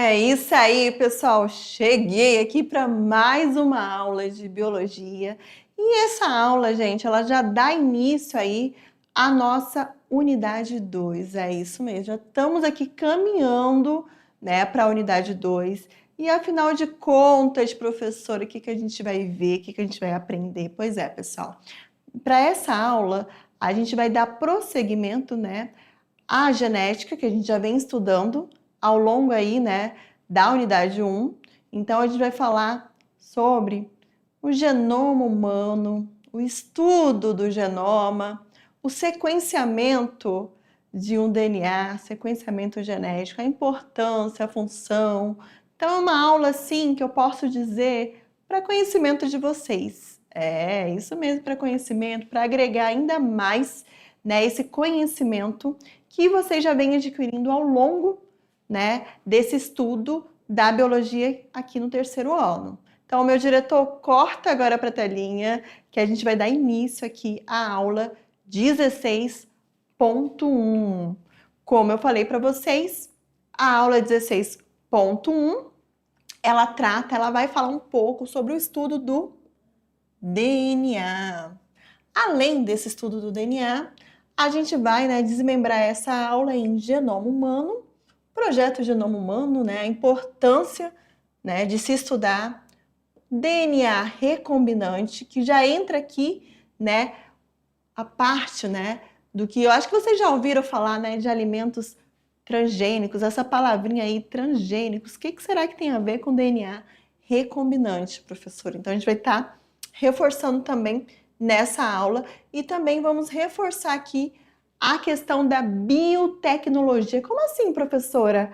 É isso aí, pessoal. Cheguei aqui para mais uma aula de biologia. E essa aula, gente, ela já dá início aí à nossa unidade 2. É isso mesmo. Já estamos aqui caminhando, né, para a unidade 2. E afinal de contas, professora, o que que a gente vai ver? O que que a gente vai aprender? Pois é, pessoal. Para essa aula, a gente vai dar prosseguimento, né, à genética, que a gente já vem estudando ao longo aí, né, da unidade 1. Então, a gente vai falar sobre o genoma humano, o estudo do genoma, o sequenciamento de um DNA, sequenciamento genético, a importância, a função. Então, é uma aula, assim, que eu posso dizer para conhecimento de vocês. É, isso mesmo, para conhecimento, para agregar ainda mais, né, esse conhecimento que vocês já vêm adquirindo ao longo, né, desse estudo da biologia aqui no terceiro ano. Então, o meu diretor corta agora para a telinha, que a gente vai dar início aqui à aula 16.1. Como eu falei para vocês, a aula 16.1, ela vai falar um pouco sobre o estudo do DNA. Além desse estudo do DNA, a gente vai, né, desmembrar essa aula em genoma humano, projeto Genoma Humano, né, a importância, né, de se estudar DNA recombinante, que já entra aqui, né, a parte, né, do que eu acho que vocês já ouviram falar, né, de alimentos transgênicos, essa palavrinha aí, transgênicos, o que será que tem a ver com DNA recombinante, professor? Então, a gente vai estar reforçando também nessa aula e também vamos reforçar aqui a questão da biotecnologia. Como assim, professora?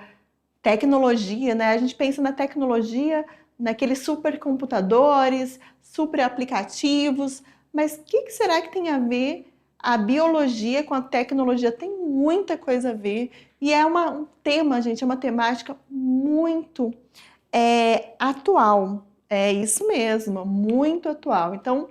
Tecnologia, né? A gente pensa na tecnologia, naqueles supercomputadores, super aplicativos, mas o que será que tem a ver a biologia com a tecnologia? Tem muita coisa a ver e é um tema, gente, é uma temática muito atual. É isso mesmo, muito atual. Então,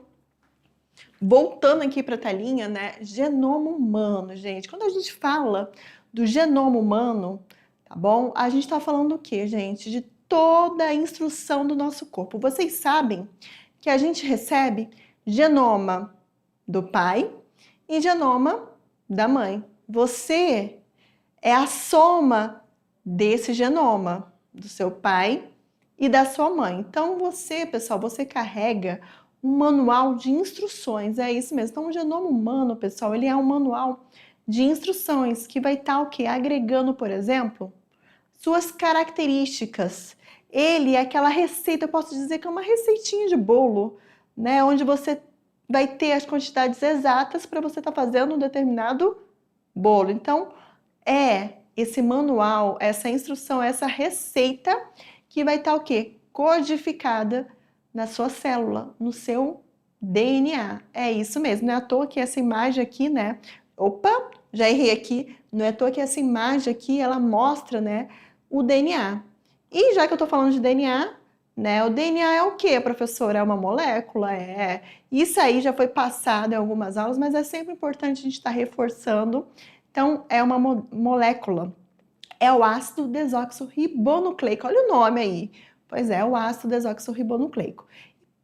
voltando aqui para a telinha, né? Genoma humano, gente. Quando a gente fala do genoma humano, tá bom? A gente está falando do quê, gente? De toda a instrução do nosso corpo. Vocês sabem que a gente recebe genoma do pai e genoma da mãe. Você é a soma desse genoma, do seu pai e da sua mãe. Então você, pessoal, você carrega um manual de instruções, é isso mesmo. Então o genoma humano, pessoal, ele é um manual de instruções que vai estar o quê? Agregando, por exemplo, suas características. Ele é aquela receita, eu posso dizer que é uma receitinha de bolo, né? Onde você vai ter as quantidades exatas para você estar fazendo um determinado bolo. Então, é esse manual, essa instrução, essa receita que vai estar o quê? Codificada na sua célula, no seu DNA. É isso mesmo, não é à toa que essa imagem aqui, né? Opa, já errei aqui. Não é à toa que essa imagem aqui, ela mostra, né, o DNA. E já que eu tô falando de DNA, né, o DNA é o quê, professora? É uma molécula? É. Isso aí já foi passado em algumas aulas, mas é sempre importante a gente estar reforçando. Então, é uma molécula. É o ácido desoxirribonucleico. Olha o nome aí. Pois é, o ácido desoxirribonucleico.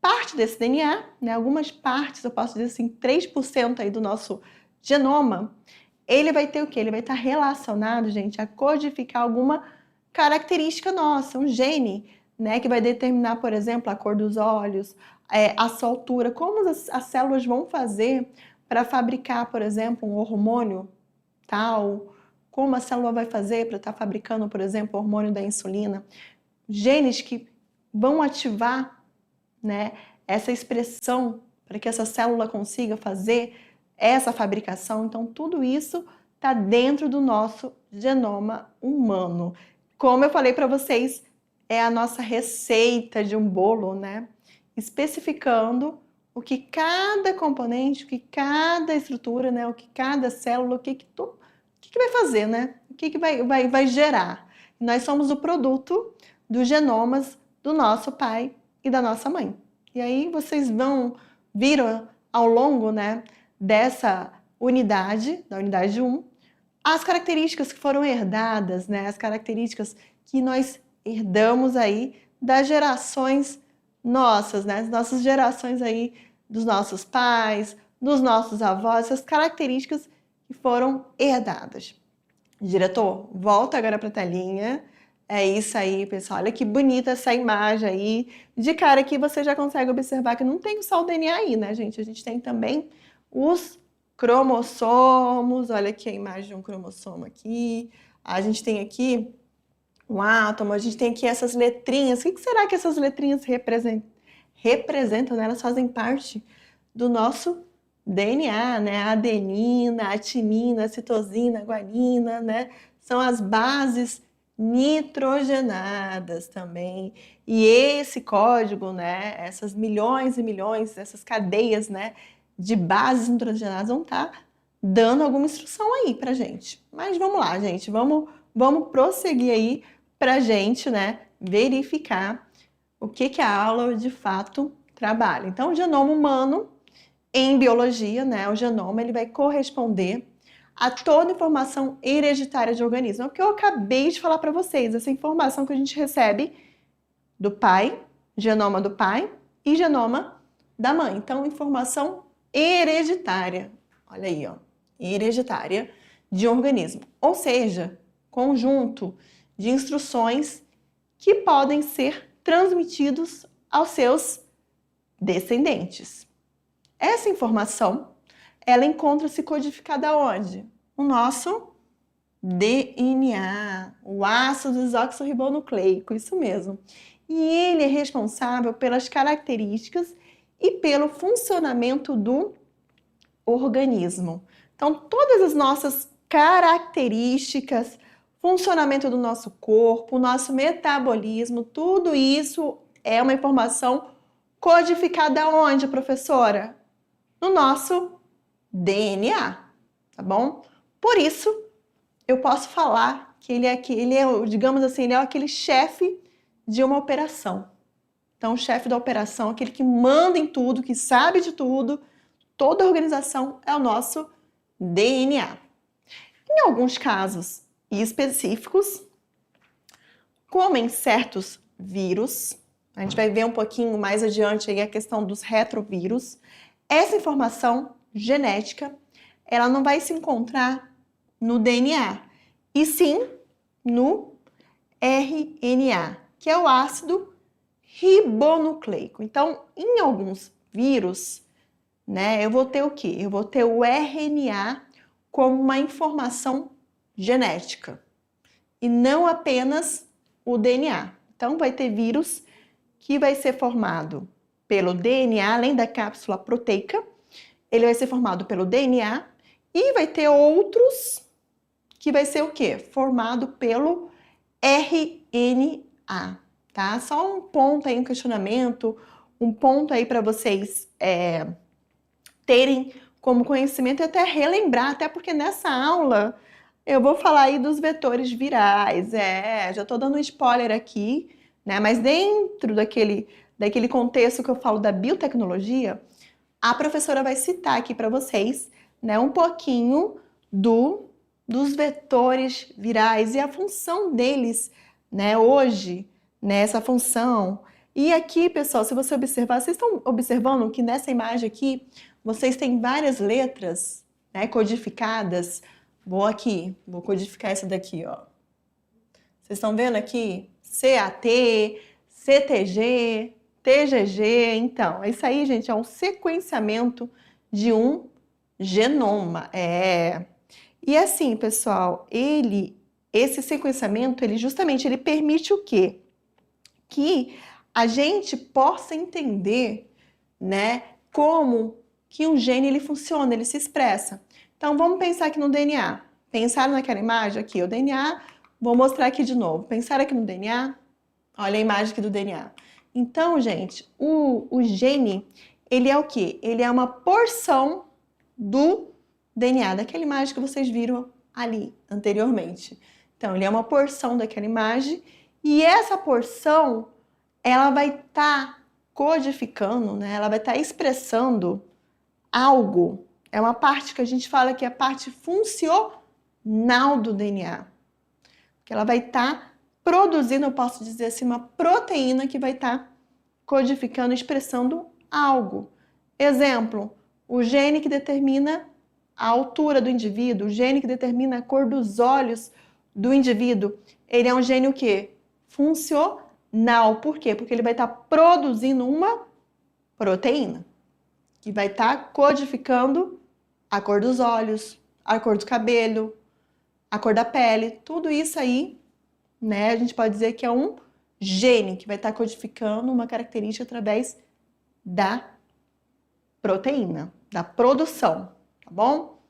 Parte desse DNA, né, algumas partes, eu posso dizer assim, 3% aí do nosso genoma, ele vai ter o quê? Ele vai estar relacionado, gente, a codificar alguma característica nossa, um gene, né, que vai determinar, por exemplo, a cor dos olhos, a sua altura, como as células vão fazer para fabricar, por exemplo, um hormônio tal, como a célula vai fazer para estar fabricando, por exemplo, o hormônio da insulina, genes que vão ativar, né, essa expressão para que essa célula consiga fazer essa fabricação. Então, tudo isso está dentro do nosso genoma humano. Como eu falei para vocês, é a nossa receita de um bolo, né? Especificando o que cada componente, o que cada estrutura, né? O que cada célula, o que vai fazer, né? O que vai gerar. Nós somos o produto dos genomas do nosso pai e da nossa mãe. E aí vocês viram ao longo, né, dessa unidade, da unidade 1, as características que foram herdadas, né, as características que nós herdamos aí das gerações nossas, né? As nossas gerações aí dos nossos pais, dos nossos avós, essas características que foram herdadas. Diretor, volta agora para a telinha. É isso aí, pessoal. Olha que bonita essa imagem aí. De cara aqui você já consegue observar que não tem só o DNA aí, né, gente? A gente tem também os cromossomos. Olha aqui a imagem de um cromossomo aqui. A gente tem aqui um átomo, a gente tem aqui essas letrinhas. O que será que essas letrinhas representam, né? Elas fazem parte do nosso DNA, né? A adenina, a timina, a citosina, a guanina, né? São as bases nitrogenadas também. E esse código, né? Essas milhões e milhões, essas cadeias, né? De bases nitrogenadas vão estar dando alguma instrução aí pra gente. Mas vamos lá, gente. Vamos prosseguir aí pra gente, né? Verificar o que a aula de fato trabalha. Então, o genoma humano, em biologia, né, o genoma ele vai corresponder a toda informação hereditária de organismo. É o que eu acabei de falar para vocês, essa informação que a gente recebe do pai, genoma do pai e genoma da mãe. Então, informação hereditária. Olha aí, ó, hereditária de um organismo. Ou seja, conjunto de instruções que podem ser transmitidos aos seus descendentes. Essa informação, ela encontra-se codificada onde? No nosso DNA, o ácido desoxirribonucleico, isso mesmo. E ele é responsável pelas características e pelo funcionamento do organismo. Então, todas as nossas características, funcionamento do nosso corpo, nosso metabolismo, tudo isso é uma informação codificada onde, professora? No nosso DNA, tá bom? Por isso, eu posso falar que ele é, digamos assim, ele é aquele chefe de uma operação. Então, o chefe da operação, aquele que manda em tudo, que sabe de tudo, toda a organização é o nosso DNA. Em alguns casos específicos, como em certos vírus, a gente vai ver um pouquinho mais adiante aí a questão dos retrovírus, essa informação genética, ela não vai se encontrar no DNA, e sim no RNA, que é o ácido ribonucleico. Então, em alguns vírus, né, eu vou ter o quê? Eu vou ter o RNA como uma informação genética e não apenas o DNA. Então, vai ter vírus que vai ser formado pelo DNA, além da cápsula proteica, ele vai ser formado pelo DNA e vai ter outros que vai ser o quê? Formado pelo RNA, tá? Só um ponto aí, um questionamento, um ponto aí para vocês terem como conhecimento e até relembrar, até porque nessa aula eu vou falar aí dos vetores virais, já tô dando um spoiler aqui, né? Mas dentro daquele contexto que eu falo da biotecnologia, a professora vai citar aqui para vocês, né, um pouquinho dos vetores virais e a função deles, né, hoje, nessa função. E aqui, pessoal, se você observar, vocês estão observando que nessa imagem aqui, vocês têm várias letras, né, codificadas. Vou codificar essa daqui, ó. Vocês estão vendo aqui? CAT, CTG, TGG. Então, isso aí, gente, é um sequenciamento de um genoma. E assim, pessoal, esse sequenciamento, ele permite o quê? Que a gente possa entender, né, como que um gene ele funciona, ele se expressa. Então, vamos pensar aqui no DNA. Pensaram naquela imagem aqui, o DNA, vou mostrar aqui de novo. Pensaram aqui no DNA? Olha a imagem aqui do DNA. Então, gente, o gene, ele é o quê? Ele é uma porção do DNA, daquela imagem que vocês viram ali anteriormente. Então, ele é uma porção daquela imagem e essa porção, ela vai estar codificando, né? Ela vai estar expressando algo. É uma parte que a gente fala que é a parte funcional do DNA. Que ela vai estar produzindo, eu posso dizer assim, uma proteína que vai estar codificando, expressando algo. Exemplo, o gene que determina a altura do indivíduo, o gene que determina a cor dos olhos do indivíduo, ele é um gene o quê? Funcional. Por quê? Porque ele vai estar produzindo uma proteína que vai estar codificando a cor dos olhos, a cor do cabelo, a cor da pele, tudo isso aí, né? A gente pode dizer que é um gene que vai estar codificando uma característica através da proteína, da produção, tá bom?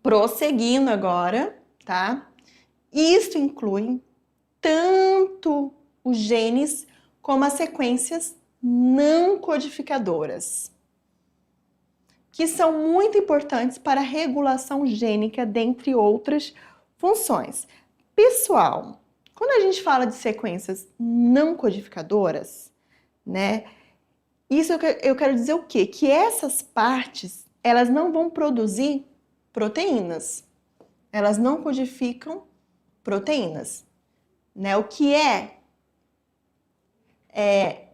Prosseguindo agora, tá? Isso inclui tanto os genes como as sequências não codificadoras, que são muito importantes para a regulação gênica, dentre outras funções. Pessoal, quando a gente fala de sequências não codificadoras, né? Isso eu quero dizer o quê? Que essas partes, elas não vão produzir proteínas. Elas não codificam proteínas, né? O que é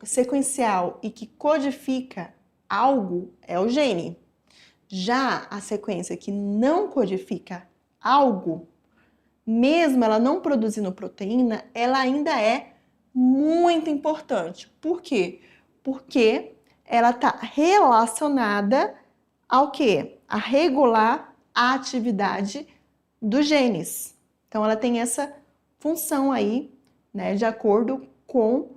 sequencial e que codifica algo é o gene. Já a sequência que não codifica algo, mesmo ela não produzindo proteína, ela ainda é muito importante. Por quê? Porque ela está relacionada ao quê? A regular a atividade dos genes. Então, ela tem essa função aí, né, de acordo com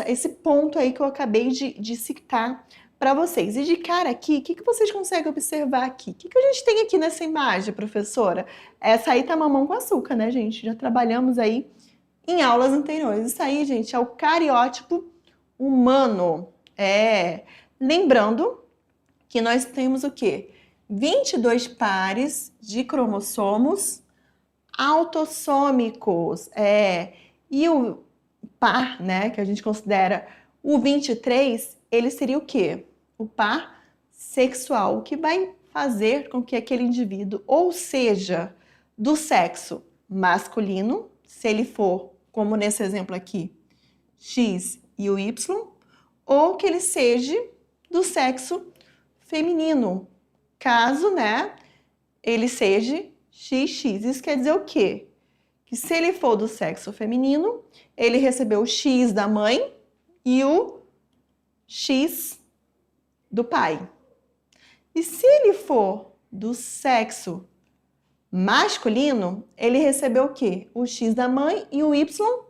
esse ponto aí que eu acabei de citar para vocês. E de cara aqui, o que vocês conseguem observar aqui? O que a gente tem aqui nessa imagem, professora? Essa aí tá mamão com açúcar, né, gente? Já trabalhamos aí em aulas anteriores. Isso aí, gente, é o cariótipo humano. Lembrando que nós temos o quê? 22 pares de cromossomos autossômicos. E o par, né, que a gente considera o 23, ele seria o quê? O par sexual, o que vai fazer com que aquele indivíduo, ou seja, do sexo masculino, se ele for, como nesse exemplo aqui, X e o Y, ou que ele seja do sexo feminino, caso, né, ele seja XX. Isso quer dizer o quê? Que se ele for do sexo feminino, ele recebeu o X da mãe e o X do pai. E se ele for do sexo masculino, ele recebeu o quê? O X da mãe e o Y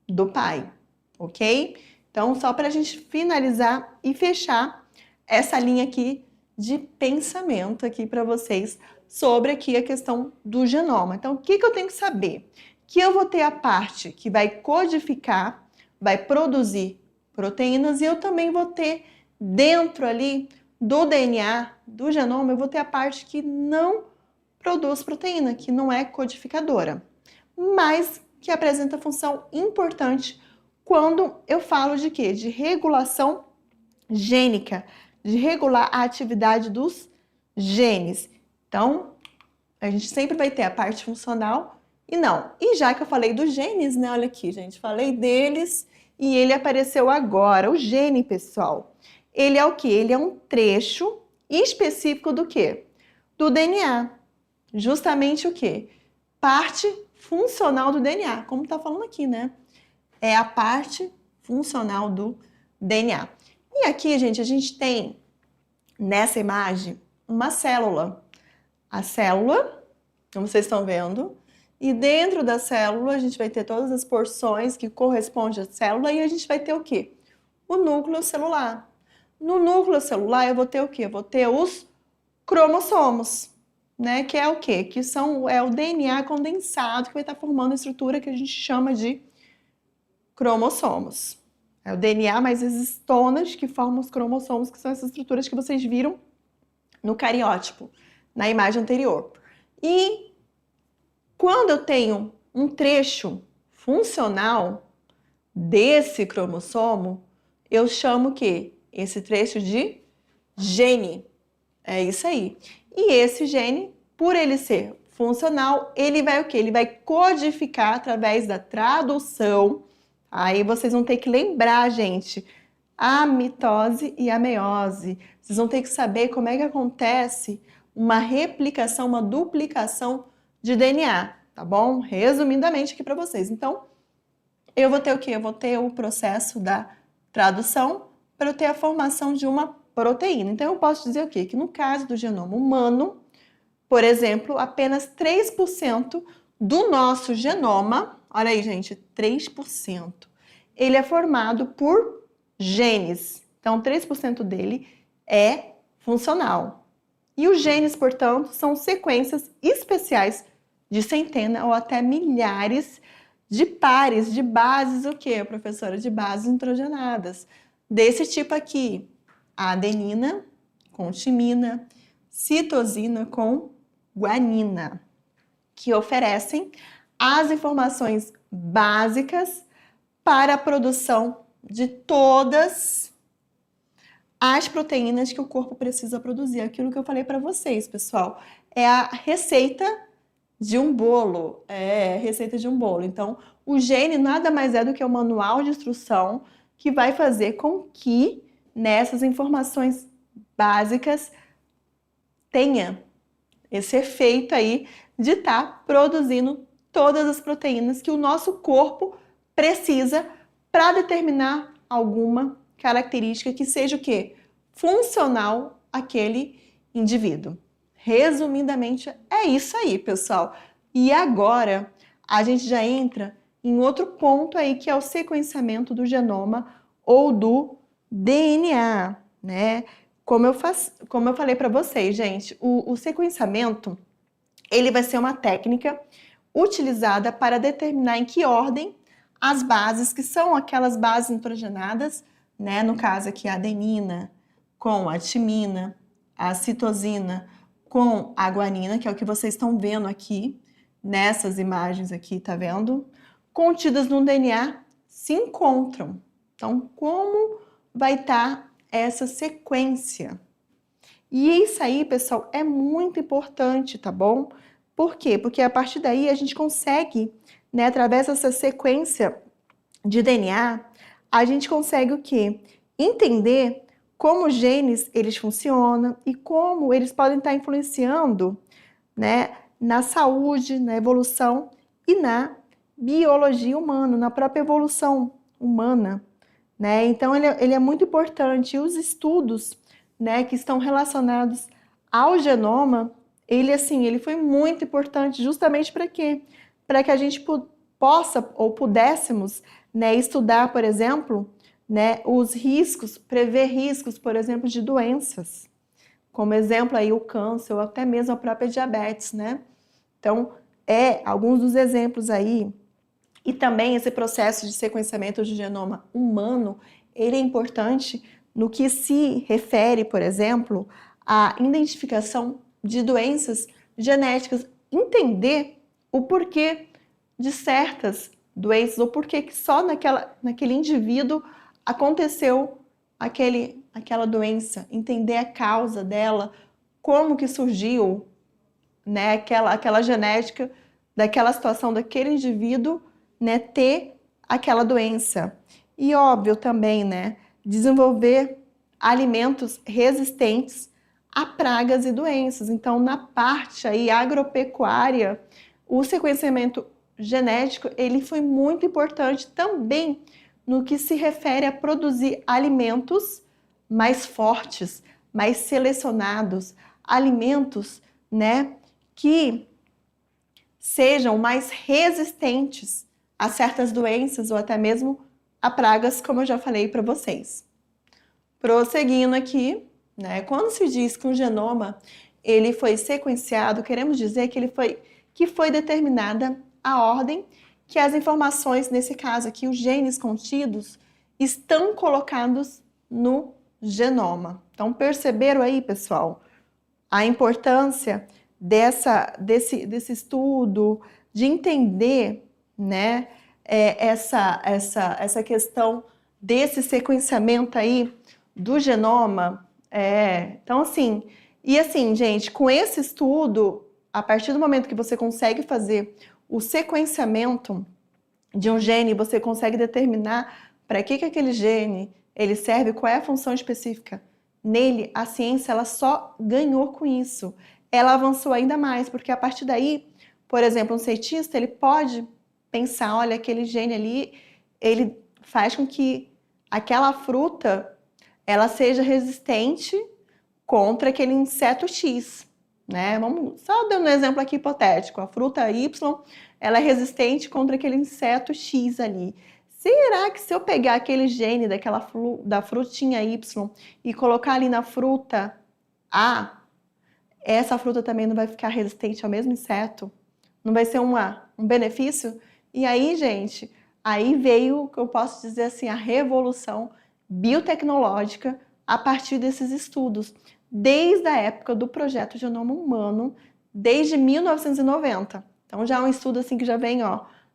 do pai, ok? Então, só para a gente finalizar e fechar essa linha aqui de pensamento aqui para vocês sobre aqui a questão do genoma. Então, o que eu tenho que saber? Que eu vou ter a parte que vai codificar, vai produzir proteínas, e eu também vou ter dentro ali do DNA, do genoma, eu vou ter a parte que não produz proteína, que não é codificadora, mas que apresenta função importante quando eu falo de quê? De regulação gênica, de regular a atividade dos genes. Então, a gente sempre vai ter a parte funcional e não. E já que eu falei dos genes, né? Olha aqui, gente, falei deles e ele apareceu agora. O gene, pessoal, ele é o quê? Ele é um trecho específico do quê? Do DNA. Justamente o quê? Parte funcional do DNA, como tá falando aqui, né? É a parte funcional do DNA. E aqui, gente, a gente tem nessa imagem uma célula. A célula, como vocês estão vendo, e dentro da célula a gente vai ter todas as porções que correspondem à célula e a gente vai ter o quê? O núcleo celular. No núcleo celular eu vou ter o quê? Eu vou ter os cromossomos, né? Que é o quê? Que é o DNA condensado que vai estar formando a estrutura que a gente chama de cromossomos. É o DNA mais as estonas que formam os cromossomos, que são essas estruturas que vocês viram no cariótipo, na imagem anterior. E quando eu tenho um trecho funcional desse cromossomo, eu chamo o quê? Esse trecho de gene. É isso aí. E esse gene, por ele ser funcional, ele vai o quê? Ele vai codificar através da tradução. Aí vocês vão ter que lembrar, gente, a mitose e a meiose. Vocês vão ter que saber como é que acontece uma replicação, uma duplicação de DNA, tá bom? Resumidamente aqui para vocês. Então, eu vou ter o quê? Eu vou ter o processo da tradução para eu ter a formação de uma proteína. Então, eu posso dizer o quê? Que no caso do genoma humano, por exemplo, apenas 3% do nosso genoma, olha aí, gente, 3%, ele é formado por genes. Então, 3% dele é funcional. E os genes, portanto, são sequências especiais de centenas ou até milhares de pares, de bases, o quê, professora? De bases nitrogenadas. Desse tipo aqui, a adenina com timina, citosina com guanina, que oferecem as informações básicas para a produção de todas as proteínas que o corpo precisa produzir. Aquilo que eu falei para vocês, pessoal, é a receita de um bolo. Receita de um bolo. Então, o gene nada mais é do que o manual de instrução que vai fazer com que nessas informações básicas tenha esse efeito aí de estar produzindo todas as proteínas que o nosso corpo precisa para determinar alguma característica que seja o quê? Funcional àquele indivíduo. Resumidamente, é isso aí, pessoal. E agora, a gente já entra em outro ponto aí, que é o sequenciamento do genoma ou do DNA, né? Como eu falei para vocês, gente, o sequenciamento, ele vai ser uma técnica utilizada para determinar em que ordem as bases, que são aquelas bases nitrogenadas, né? No caso aqui, a adenina com a timina, a citosina com a guanina, que é o que vocês estão vendo aqui, nessas imagens aqui, tá vendo? Contidas no DNA se encontram. Então, como vai estar essa sequência? E isso aí, pessoal, é muito importante, tá bom? Por quê? Porque a partir daí a gente consegue, né, através dessa sequência de DNA, a gente consegue o quê? Entender como os genes eles funcionam e como eles podem estar influenciando, né, na saúde, na evolução e na biologia humana, na própria evolução humana, né? Então ele é muito importante. E os estudos, né, que estão relacionados ao genoma, ele foi muito importante justamente para quê? Para que a gente possa ou pudéssemos, né, estudar, por exemplo, né, os riscos, prever riscos, por exemplo, de doenças, como exemplo aí o câncer ou até mesmo a própria diabetes, né? Então, alguns dos exemplos aí. E também esse processo de sequenciamento de genoma humano, ele é importante no que se refere, por exemplo, à identificação de doenças genéticas, entender o porquê de certas doenças, ou porquê que só naquele indivíduo aconteceu aquela doença, entender a causa dela, como que surgiu, né, aquela genética daquela situação daquele indivíduo, né, ter aquela doença. E óbvio também, né, desenvolver alimentos resistentes a pragas e doenças. Então, na parte aí agropecuária, o sequenciamento genético, ele foi muito importante também no que se refere a produzir alimentos mais fortes, mais selecionados, alimentos, né, que sejam mais resistentes a certas doenças ou até mesmo a pragas, como eu já falei para vocês. Prosseguindo aqui, né, quando se diz que um genoma ele foi sequenciado, queremos dizer que foi determinada a ordem que as informações, nesse caso aqui, os genes contidos, estão colocados no genoma. Então, perceberam aí, pessoal, a importância desse estudo, de entender, né, essa questão desse sequenciamento aí do genoma. Então, assim, gente, com esse estudo, a partir do momento que você consegue fazer o sequenciamento de um gene, você consegue determinar para que aquele gene ele serve, qual é a função específica nele, a ciência ela só ganhou com isso. Ela avançou ainda mais, porque a partir daí, por exemplo, um cientista ele pode pensar, olha, aquele gene ali, ele faz com que aquela fruta ela seja resistente contra aquele inseto X, né? Vamos só dando um exemplo aqui hipotético. A fruta Y, ela é resistente contra aquele inseto X ali. Será que se eu pegar aquele gene da frutinha Y e colocar ali na fruta A, essa fruta também não vai ficar resistente ao mesmo inseto? Não vai ser um benefício? E aí, gente, aí veio o que eu posso dizer assim, a revolução biotecnológica a partir desses estudos, desde a época do projeto Genoma Humano, desde 1990. Então já é um estudo assim que já vem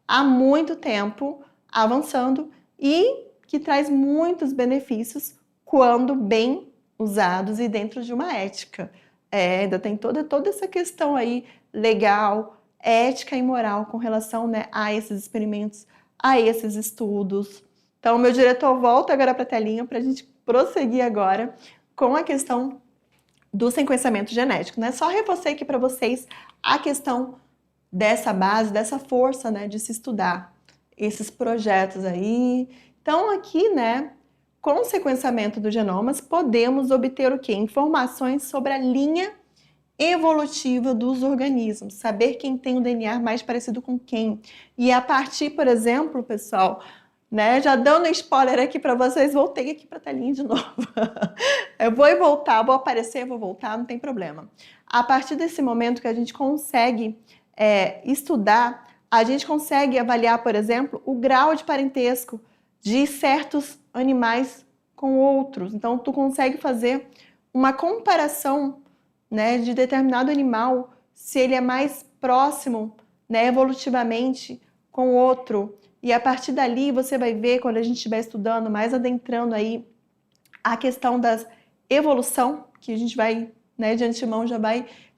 há muito tempo avançando e que traz muitos benefícios quando bem usados e dentro de uma ética. Ainda tem toda essa questão aí legal, ética e moral com relação, né, a esses experimentos, a esses estudos. Então, meu diretor volta agora para a telinha para a gente prosseguir agora com a questão do sequenciamento genético, né? Só reforcei aqui para vocês a questão dessa base, dessa força, né, de se estudar esses projetos aí. Então, aqui, né, com o sequenciamento dos genomas, podemos obter o quê? Informações sobre a linha evolutiva dos organismos, saber quem tem o DNA mais parecido com quem. E a partir, por exemplo, pessoal, né, já dando spoiler aqui para vocês, voltei aqui para a telinha de novo. Eu vou e voltar, vou aparecer, vou voltar, não tem problema. A partir desse momento que a gente consegue estudar, a gente consegue avaliar, por exemplo, o grau de parentesco de certos animais com outros. Então, tu consegue fazer uma comparação, né, de determinado animal, se ele é mais próximo, né, evolutivamente com outro. E a partir dali você vai ver, quando a gente estiver estudando, mais adentrando aí a questão da evolução, que a gente vai, né, de antemão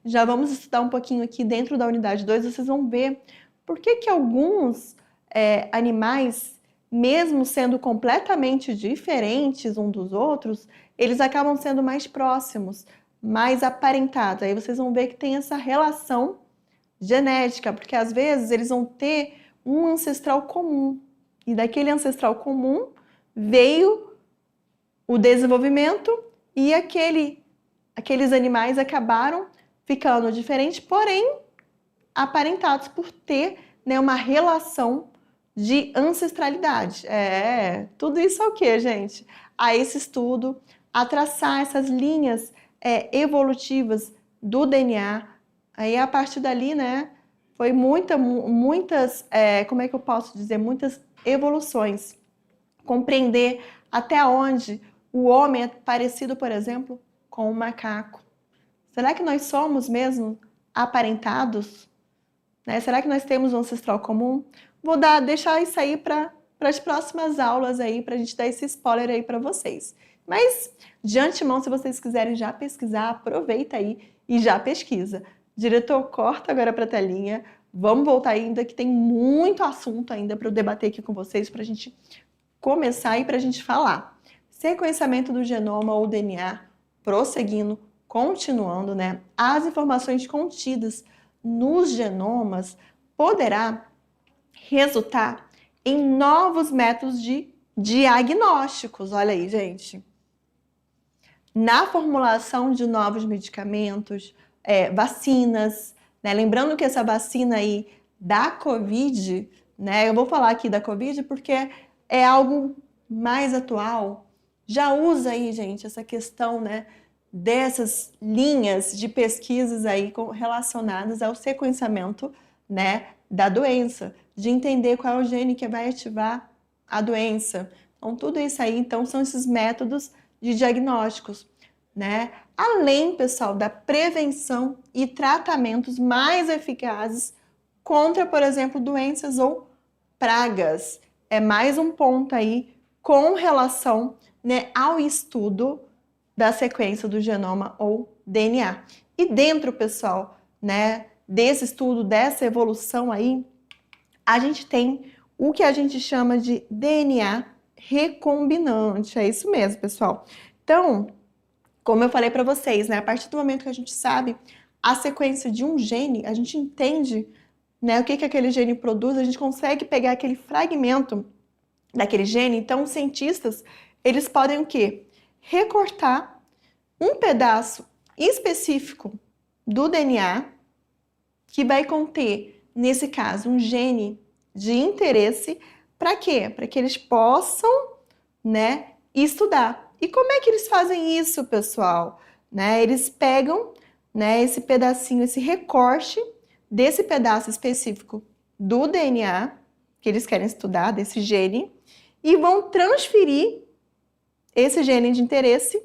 já vamos estudar um pouquinho aqui dentro da unidade 2, vocês vão ver por que alguns animais, mesmo sendo completamente diferentes uns dos outros, eles acabam sendo mais próximos, mais aparentados. Aí vocês vão ver que tem essa relação genética, porque às vezes eles vão ter um ancestral comum, e daquele ancestral comum veio o desenvolvimento e aqueles animais acabaram ficando diferentes, porém aparentados por ter, né, uma relação de ancestralidade. Tudo isso é o que, gente? A esse estudo, a traçar essas linhas evolutivas do DNA. Aí, a partir dali, né, foi muitas, como é que eu posso dizer, muitas evoluções. Compreender até onde o homem é parecido, por exemplo, com o macaco. Será que nós somos mesmo aparentados? Né? Será que nós temos um ancestral comum? Vou deixar isso aí para as próximas aulas aí, para a gente dar esse spoiler aí para vocês. Mas, de antemão, se vocês quiserem já pesquisar, aproveita aí e já pesquisa. Diretor, corta agora para a telinha. Vamos voltar ainda, que tem muito assunto ainda para eu debater aqui com vocês, para a gente começar aí, para a gente falar. Sequenciamento do genoma ou DNA, prosseguindo, continuando, né? As informações contidas nos genomas poderá resultar em novos métodos de diagnósticos. Olha aí, gente. Na formulação de novos medicamentos, vacinas, né? Lembrando que essa vacina aí da Covid, né? Eu vou falar aqui da Covid porque é algo mais atual. Já usa aí, gente, essa questão, né, dessas linhas de pesquisas aí relacionadas ao sequenciamento, né, da doença, de entender qual é o gene que vai ativar a doença. Então, tudo isso aí, então, são esses métodos de diagnósticos, né? Além, pessoal, da prevenção e tratamentos mais eficazes contra, por exemplo, doenças ou pragas. É mais um ponto aí com relação, né, ao estudo da sequência do genoma ou DNA. E dentro, pessoal, né, desse estudo, dessa evolução aí, a gente tem o que a gente chama de DNA recombinante. É isso mesmo, pessoal. Então, como eu falei para vocês, né, a partir do momento que a gente sabe a sequência de um gene, a gente entende, né, o que aquele gene produz, a gente consegue pegar aquele fragmento daquele gene. Então, os cientistas, eles podem o quê? Recortar um pedaço específico do DNA que vai conter, nesse caso, um gene de interesse. Para quê? Para que eles possam, né, estudar. E como é que eles fazem isso, pessoal? Né, eles pegam, né, esse pedacinho, esse recorte desse pedaço específico do DNA que eles querem estudar, desse gene, e vão transferir esse gene de interesse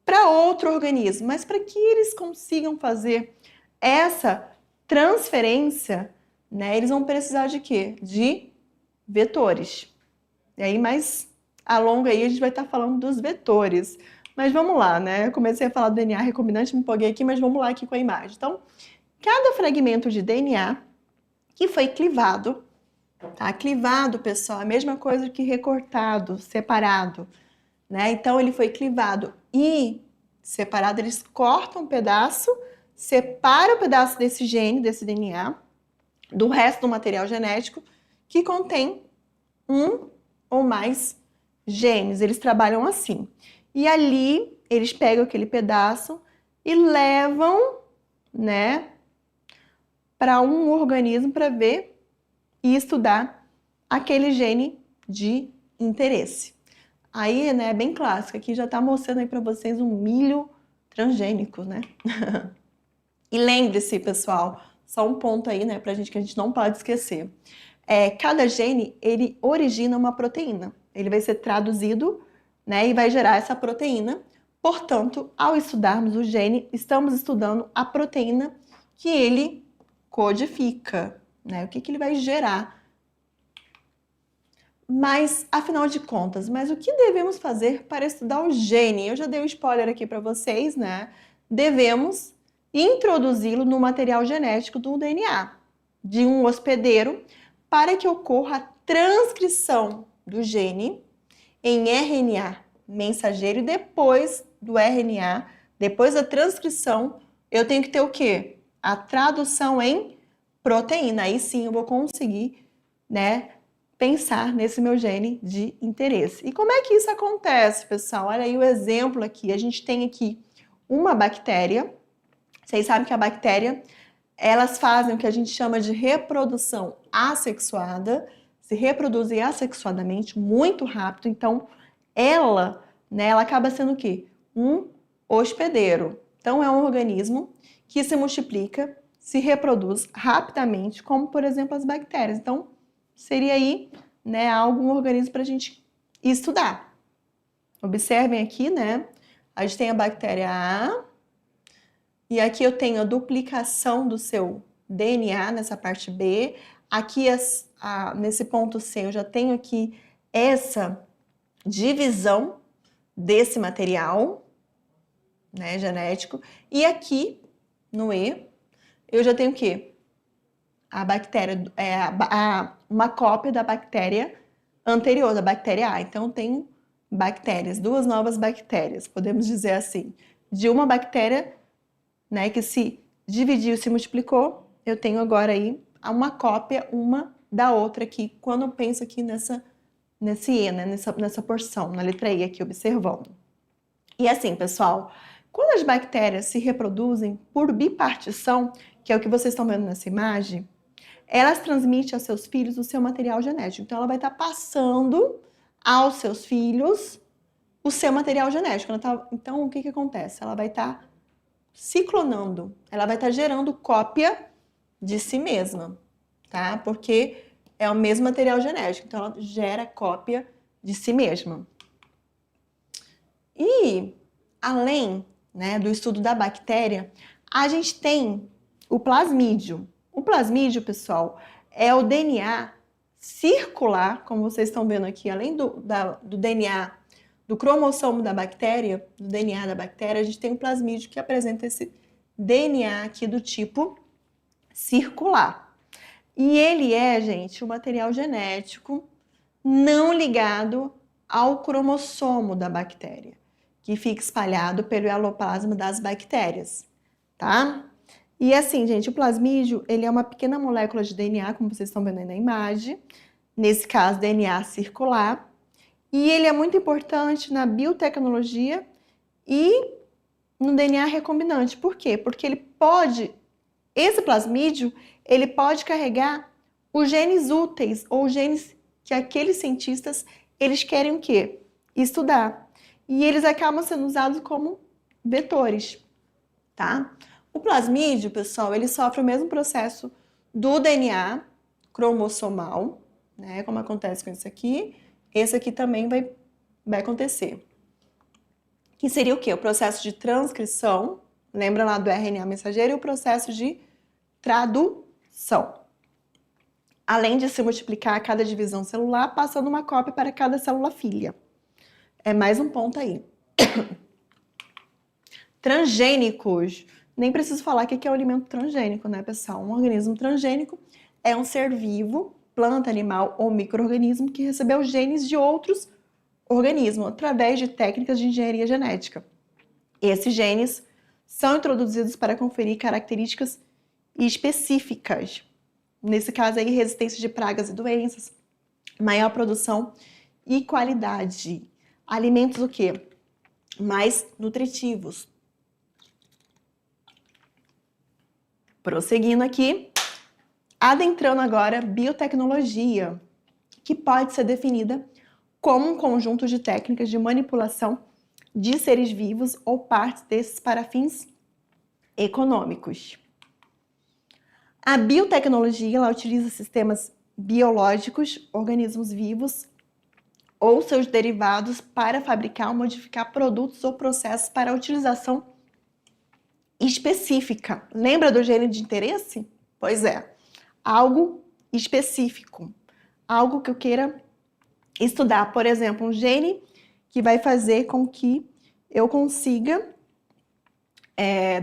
para outro organismo. Mas para que eles consigam fazer essa transferência, né, eles vão precisar de quê? De vetores. E aí, mais a longo aí, a gente vai estar falando dos vetores. Mas vamos lá, né? Eu comecei a falar do DNA recombinante, me empolguei aqui, mas vamos lá aqui com a imagem. Então, cada fragmento de DNA que foi clivado, tá? Clivado, pessoal, é a mesma coisa que recortado, separado, né? Então, ele foi clivado e separado, eles cortam um pedaço, separam o pedaço desse gene, desse DNA, do resto do material genético que contém um ou mais genes. Eles trabalham assim. E ali, eles pegam aquele pedaço e levam, né, para um organismo para ver e estudar aquele gene de interesse. Aí, né, é bem clássico, aqui já está mostrando aí para vocês um milho transgênico, né? E lembre-se, pessoal, só um ponto aí, né, pra gente que a gente não pode esquecer. Cada gene, ele origina uma proteína. Ele vai ser traduzido, né, e vai gerar essa proteína. Portanto, ao estudarmos o gene, estamos estudando a proteína que ele codifica, né? O que ele vai gerar. Mas, afinal de contas, o que devemos fazer para estudar o gene? Eu já dei um spoiler aqui para vocês, né? Devemos introduzi-lo no material genético do DNA de um hospedeiro para que ocorra a transcrição do gene em RNA mensageiro, e depois do RNA, depois da transcrição, eu tenho que ter o quê? A tradução em proteína. Aí sim eu vou conseguir, né, pensar nesse meu gene de interesse. E como é que isso acontece, pessoal? Olha aí o exemplo aqui. A gente tem aqui uma bactéria. Vocês sabem que a bactéria, elas fazem o que a gente chama de reprodução assexuada, se reproduzem assexuadamente muito rápido. Então, ela, né, ela acaba sendo o quê? Um hospedeiro. Então, é um organismo que se multiplica, se reproduz rapidamente, como, por exemplo, as bactérias. Então, seria aí, né, algum organismo para a gente estudar. Observem aqui, né? A gente tem a bactéria A, e aqui eu tenho a duplicação do seu DNA nessa parte B. Aqui, nesse ponto C, eu já tenho aqui essa divisão desse material, né, genético. E aqui, no E, eu já tenho o quê? A bactéria, uma cópia da bactéria anterior, da bactéria A. Então, eu tenho bactérias, duas novas bactérias, podemos dizer assim. De uma bactéria, né, que se dividiu, se multiplicou, eu tenho agora aí uma cópia, uma da outra aqui, quando eu penso aqui nesse E, né, nessa porção, na letra E aqui, observando. E assim, pessoal, quando as bactérias se reproduzem por bipartição, que é o que vocês estão vendo nessa imagem, elas transmitem aos seus filhos o seu material genético. Então, ela vai estar passando aos seus filhos o seu material genético. Então, o que acontece? Ela vai estar se clonando, ela vai estar gerando cópia de si mesma, tá? Porque é o mesmo material genético, então ela gera cópia de si mesma. E, além, né, do estudo da bactéria, a gente tem o plasmídio. O plasmídio, pessoal, é o DNA circular, como vocês estão vendo aqui, além do DNA, do cromossomo da bactéria, do DNA da bactéria, a gente tem o plasmídio que apresenta esse DNA aqui do tipo circular. E ele é, gente, um material genético não ligado ao cromossomo da bactéria, que fica espalhado pelo eloplasma das bactérias, tá? E assim, gente, o plasmídio, ele é uma pequena molécula de DNA, como vocês estão vendo aí na imagem, nesse caso, DNA circular, e ele é muito importante na biotecnologia e no DNA recombinante. Por quê? Porque esse plasmídio, ele pode carregar os genes úteis, ou genes que aqueles cientistas, eles querem o quê? Estudar. E eles acabam sendo usados como vetores, tá? O plasmídio, pessoal, ele sofre o mesmo processo do DNA cromossomal, né? Como acontece com esse aqui também vai acontecer. Que seria o quê? O processo de transcrição, lembra lá do RNA mensageiro, e o processo de tradução. Além de se multiplicar a cada divisão celular, passando uma cópia para cada célula filha. É mais um ponto aí. Transgênicos. Nem preciso falar o que é o alimento transgênico, né, pessoal? Um organismo transgênico é um ser vivo, planta, animal ou micro-organismo que recebeu genes de outros organismos através de técnicas de engenharia genética. Esses genes são introduzidos para conferir características específicas. Nesse caso aí, resistência de pragas e doenças, maior produção e qualidade. Alimentos o quê? Mais nutritivos. Prosseguindo aqui, adentrando agora biotecnologia, que pode ser definida como um conjunto de técnicas de manipulação de seres vivos ou partes desses para fins econômicos. A biotecnologia, ela utiliza sistemas biológicos, organismos vivos ou seus derivados para fabricar ou modificar produtos ou processos para utilização específica. Lembra do gênero de interesse? Pois é, algo específico, algo que eu queira estudar. Por exemplo, um gene que vai fazer com que eu consiga...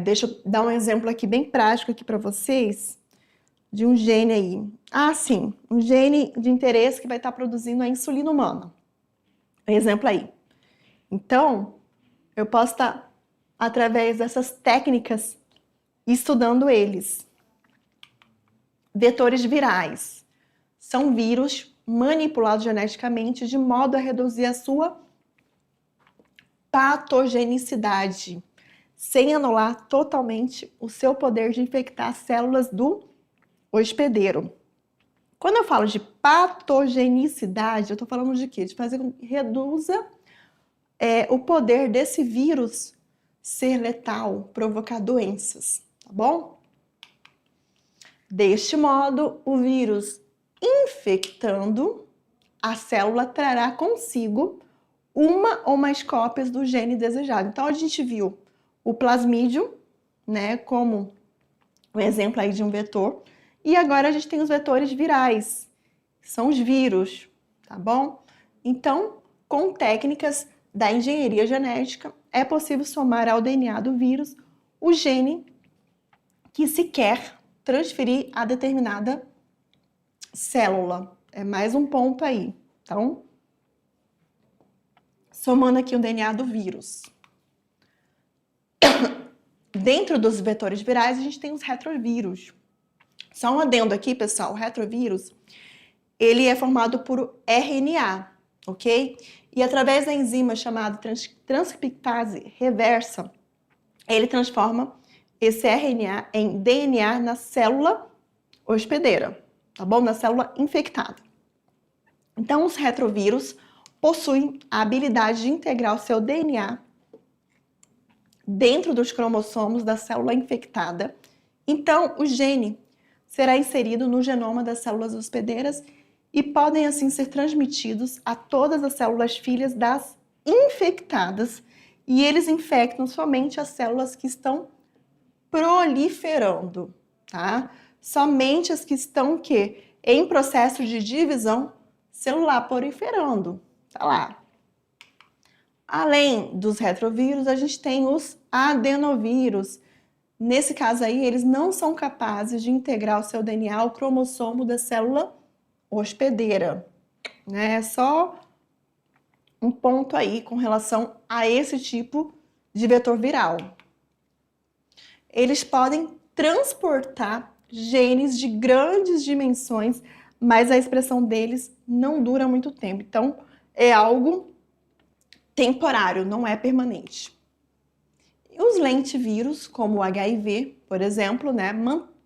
deixa eu dar um exemplo aqui bem prático aqui para vocês, de um gene aí. Ah, sim, um gene de interesse que vai estar produzindo a insulina humana. Exemplo aí. Então, eu posso estar, através dessas técnicas, estudando eles. Vetores virais. São vírus manipulados geneticamente de modo a reduzir a sua patogenicidade, sem anular totalmente o seu poder de infectar células do hospedeiro. Quando eu falo de patogenicidade, eu estou falando de quê? De fazer com que reduza o poder desse vírus ser letal, provocar doenças, tá bom? Deste modo, o vírus infectando a célula trará consigo uma ou mais cópias do gene desejado. Então, a gente viu o plasmídio, né, como um exemplo aí de um vetor. E agora a gente tem os vetores virais, que são os vírus, tá bom? Então, com técnicas da engenharia genética, é possível somar ao DNA do vírus o gene que se quer transferir a determinada célula. É mais um ponto aí. Então, somando aqui o DNA do vírus. Dentro dos vetores virais, a gente tem os retrovírus. Só um adendo aqui, pessoal, o retrovírus, ele é formado por RNA, ok? E através da enzima chamada transcriptase reversa, ele transforma esse RNA em DNA na célula hospedeira, tá bom? Na célula infectada. Então, os retrovírus possuem a habilidade de integrar o seu DNA dentro dos cromossomos da célula infectada. Então, o gene será inserido no genoma das células hospedeiras e podem assim ser transmitidos a todas as células filhas das infectadas, e eles infectam somente as células que estão proliferando, tá? Somente as que estão o quê? Em processo de divisão celular, proliferando, tá lá. Além dos retrovírus, a gente tem os adenovírus. Nesse caso aí, eles não são capazes de integrar o seu DNA ao cromossomo da célula hospedeira, né? É só um ponto aí com relação a esse tipo de vetor viral. Eles podem transportar genes de grandes dimensões, mas a expressão deles não dura muito tempo. Então, é algo temporário, não é permanente. Os lentivírus, como o HIV, por exemplo, né,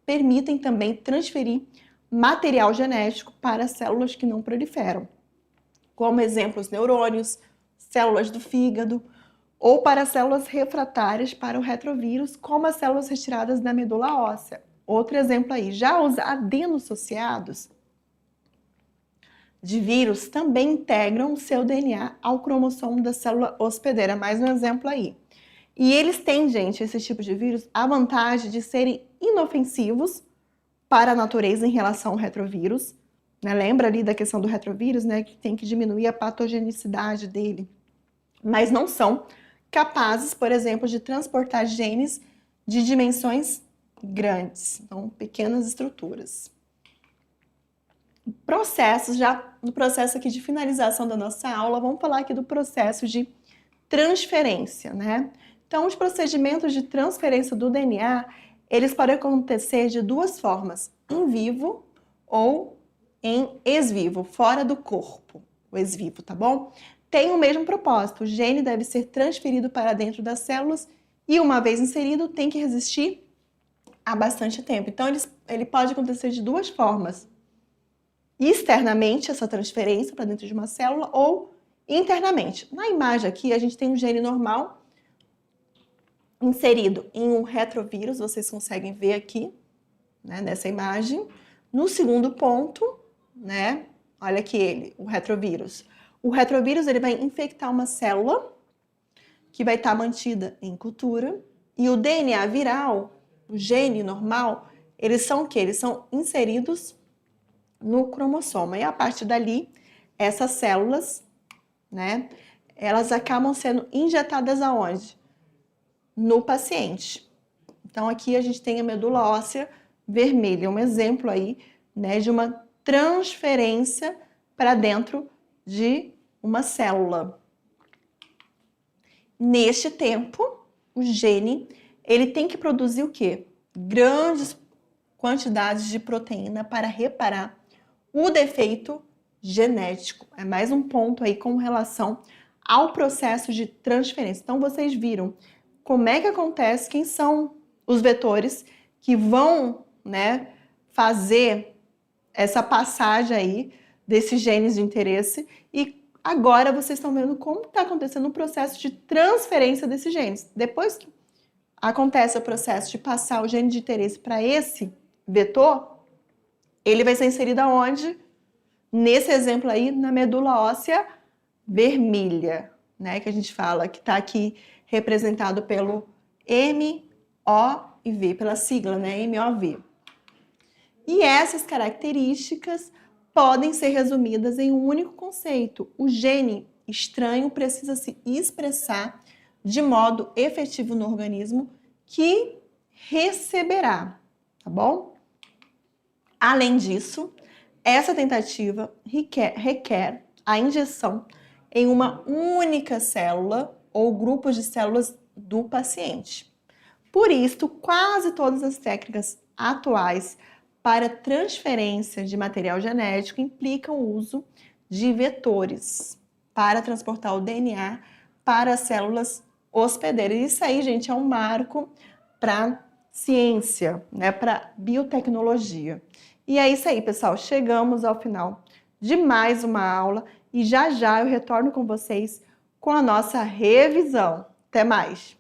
permitem também transferir material genético para células que não proliferam, como exemplos neurônios, células do fígado, ou para células refratárias para o retrovírus, como as células retiradas da medula óssea. Outro exemplo aí, já os adenossociados de vírus também integram o seu DNA ao cromossomo da célula hospedeira. Mais um exemplo aí. E eles têm, gente, esse tipo de vírus, a vantagem de serem inofensivos para a natureza em relação ao retrovírus. Né? Lembra ali da questão do retrovírus, né? Que tem que diminuir a patogenicidade dele. Mas não são capazes, por exemplo, de transportar genes de dimensões grandes, então pequenas estruturas. Processos, já no processo aqui de finalização da nossa aula, vamos falar aqui do processo de transferência, né? Então, os procedimentos de transferência do DNA, eles podem acontecer de duas formas, em vivo ou em ex vivo, fora do corpo, o ex vivo, tá bom? Tem o mesmo propósito, o gene deve ser transferido para dentro das células e uma vez inserido tem que resistir há bastante tempo. Então, ele pode acontecer de duas formas, externamente, essa transferência para dentro de uma célula, ou internamente. Na imagem aqui, a gente tem um gene normal inserido em um retrovírus, vocês conseguem ver aqui, né, nessa imagem. No segundo ponto, né, olha aqui o retrovírus. O retrovírus ele vai infectar uma célula que vai estar mantida em cultura e o DNA viral, o gene normal, eles são o quê? Eles são inseridos no cromossomo. E a partir dali, essas células, né, elas acabam sendo injetadas aonde? No paciente. Então, aqui a gente tem a medula óssea vermelha, um exemplo aí, né, de uma transferência para dentro de uma célula. Neste tempo, o gene, ele tem que produzir o quê? Grandes quantidades de proteína para reparar o defeito genético. É mais um ponto aí com relação ao processo de transferência. Então, vocês viram como é que acontece, quem são os vetores que vão, né, fazer essa passagem aí desses genes de interesse e agora vocês estão vendo como está acontecendo o processo de transferência desses genes. Depois que acontece o processo de passar o gene de interesse para esse vetor, ele vai ser inserido aonde? Nesse exemplo aí, na medula óssea vermelha, né? Que a gente fala, que está aqui representado pelo MOV, pela sigla, né? MOV. E essas características podem ser resumidas em um único conceito. O gene estranho precisa se expressar de modo efetivo no organismo que receberá, tá bom? Além disso, essa tentativa requer a injeção em uma única célula ou grupos de células do paciente. Por isso, quase todas as técnicas atuais para transferência de material genético implicam o uso de vetores para transportar o DNA para as células hospedeiras. Isso aí, gente, é um marco para ciência, né, para biotecnologia. E é isso aí, pessoal. Chegamos ao final de mais uma aula e já já eu retorno com vocês com a nossa revisão. Até mais!